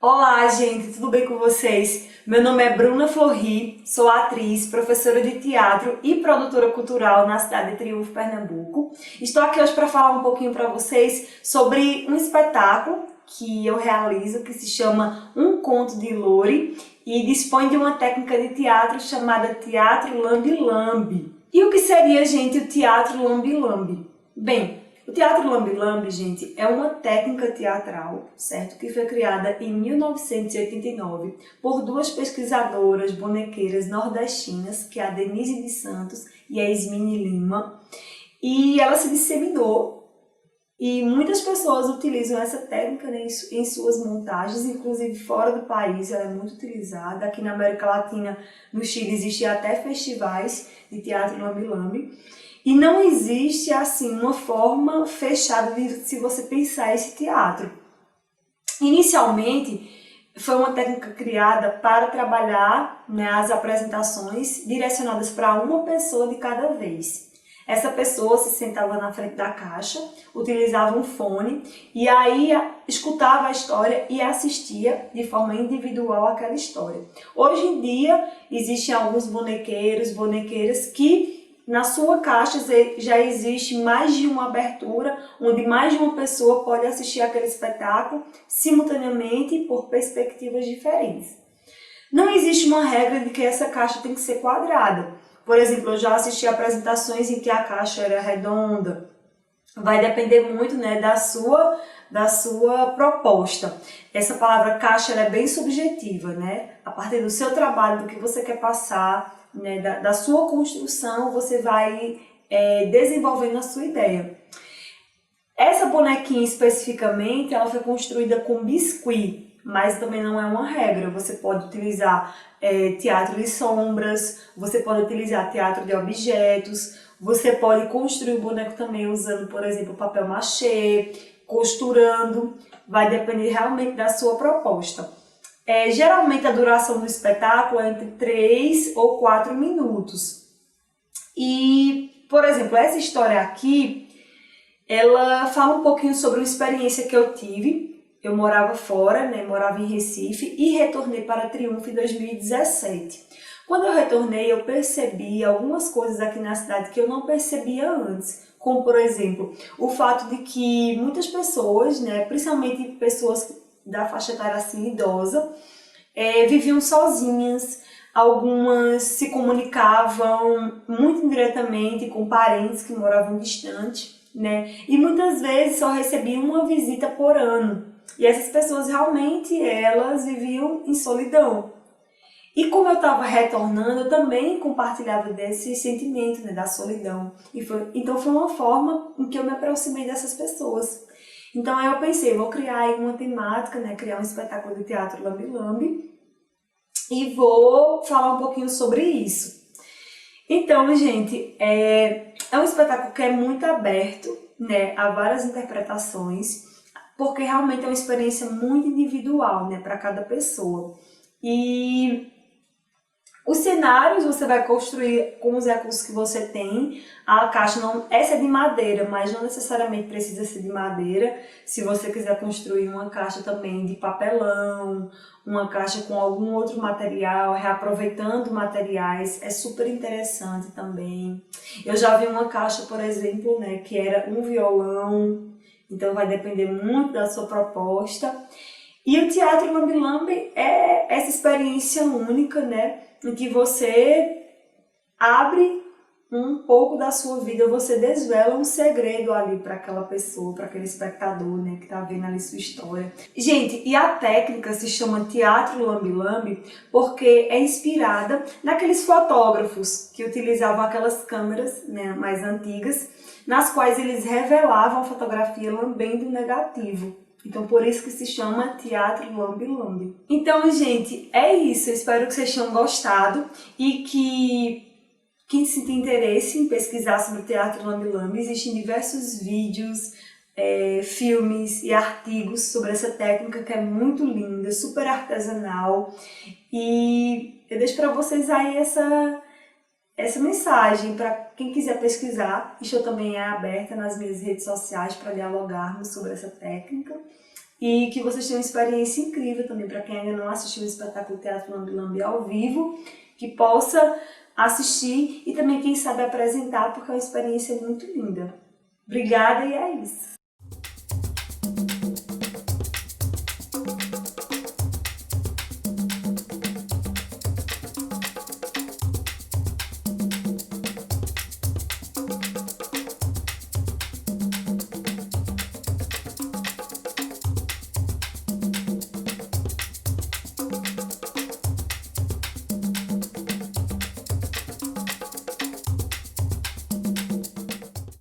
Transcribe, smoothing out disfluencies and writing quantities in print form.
Olá, gente, tudo bem com vocês? Meu nome é Bruna Florri, sou atriz, professora de teatro e produtora cultural na cidade de Triunfo, Pernambuco. Estou aqui hoje para falar um pouquinho para vocês sobre um espetáculo que eu realizo, que se chama Um Conto de Loure e dispõe de uma técnica de teatro chamada Teatro Lambe-Lambe. E o que seria, gente, o Teatro Lambe-Lambe? Bem, o Teatro Lambe-Lambe, gente, é uma técnica teatral, certo? Que foi criada em 1989 por duas pesquisadoras bonequeiras nordestinas, que é a Denise de Santos e a Ismine Lima. E ela se disseminou e muitas pessoas utilizam essa técnica, né, em suas montagens, inclusive fora do país ela é muito utilizada. Aqui na América Latina, no Chile, existem até festivais de Teatro Lambe-Lambe. E não existe, assim, uma forma fechada de se você pensar esse teatro. Inicialmente, foi uma técnica criada para trabalhar, né, as apresentações direcionadas para uma pessoa de cada vez. Essa pessoa se sentava na frente da caixa, utilizava um fone e aí escutava a história e assistia de forma individual aquela história. Hoje em dia, existem alguns bonequeiros, boneiras que na sua caixa já existe mais de uma abertura, onde mais de uma pessoa pode assistir aquele espetáculo simultaneamente por perspectivas diferentes. Não existe uma regra de que essa caixa tem que ser quadrada. Por exemplo, eu já assisti apresentações em que a caixa era redonda. Vai depender muito, né, da sua proposta. Essa palavra caixa ela é bem subjetiva, né? A partir do seu trabalho, do que você quer passar, né, da sua construção, você vai desenvolvendo a sua ideia. Essa bonequinha especificamente, ela foi construída com biscuit, mas também não é uma regra. Você pode utilizar teatro de sombras, você pode utilizar teatro de objetos, você pode construir o boneco também usando, por exemplo, papel machê, costurando, vai depender realmente da sua proposta. Geralmente a duração do espetáculo é entre 3 ou 4 minutos. E, por exemplo, essa história aqui, ela fala um pouquinho sobre uma experiência que eu tive. Eu morava fora, né, morava em Recife e retornei para Triunfo em 2017. Quando eu retornei, eu percebi algumas coisas aqui na cidade que eu não percebia antes. Como, por exemplo, o fato de que muitas pessoas, né, principalmente pessoas da faixa etária assim, idosa, viviam sozinhas, algumas se comunicavam muito indiretamente com parentes que moravam distante, né? E muitas vezes só recebiam uma visita por ano. E essas pessoas realmente, elas viviam em solidão. E como eu estava retornando, eu também compartilhava desse sentimento, né, da solidão. Então foi uma forma em que eu me aproximei dessas pessoas. Então aí eu pensei, vou criar aí uma temática, né, criar um espetáculo de teatro Lambe-Lambe e vou falar um pouquinho sobre isso. Então, gente, é um espetáculo que é muito aberto, né, a várias interpretações, porque realmente é uma experiência muito individual, né, para cada pessoa. E Os cenários você vai construir com os recursos que você tem. A caixa essa é de madeira, mas não necessariamente precisa ser de madeira. Se você quiser construir uma caixa também de papelão, uma caixa com algum outro material, reaproveitando materiais, é super interessante também. Eu já vi uma caixa, por exemplo, né, que era um violão, então vai depender muito da sua proposta. E o Teatro Lambe-Lambe é essa experiência única, né, em que você abre um pouco da sua vida, você desvela um segredo ali para aquela pessoa, para aquele espectador, né, que está vendo ali sua história. Gente, e a técnica se chama Teatro Lambe-Lambe porque é inspirada naqueles fotógrafos que utilizavam aquelas câmeras, né, mais antigas, nas quais eles revelavam a fotografia lambendo o negativo. Então, por isso que se chama Teatro Lambe-Lambe. Então, gente, é isso. Eu espero que vocês tenham gostado e que quem sentir interesse em pesquisar sobre o Teatro Lambe-Lambe, existem diversos vídeos, filmes e artigos sobre essa técnica que é muito linda, super artesanal. E eu deixo para vocês aí essa mensagem para quem quiser pesquisar. Isso também é aberta nas minhas redes sociais para dialogarmos sobre essa técnica. E que vocês tenham uma experiência incrível também para quem ainda não assistiu o espetáculo Teatro Lambe-Lambe ao vivo, que possa assistir e também, quem sabe, apresentar, porque é uma experiência muito linda. Obrigada e é isso!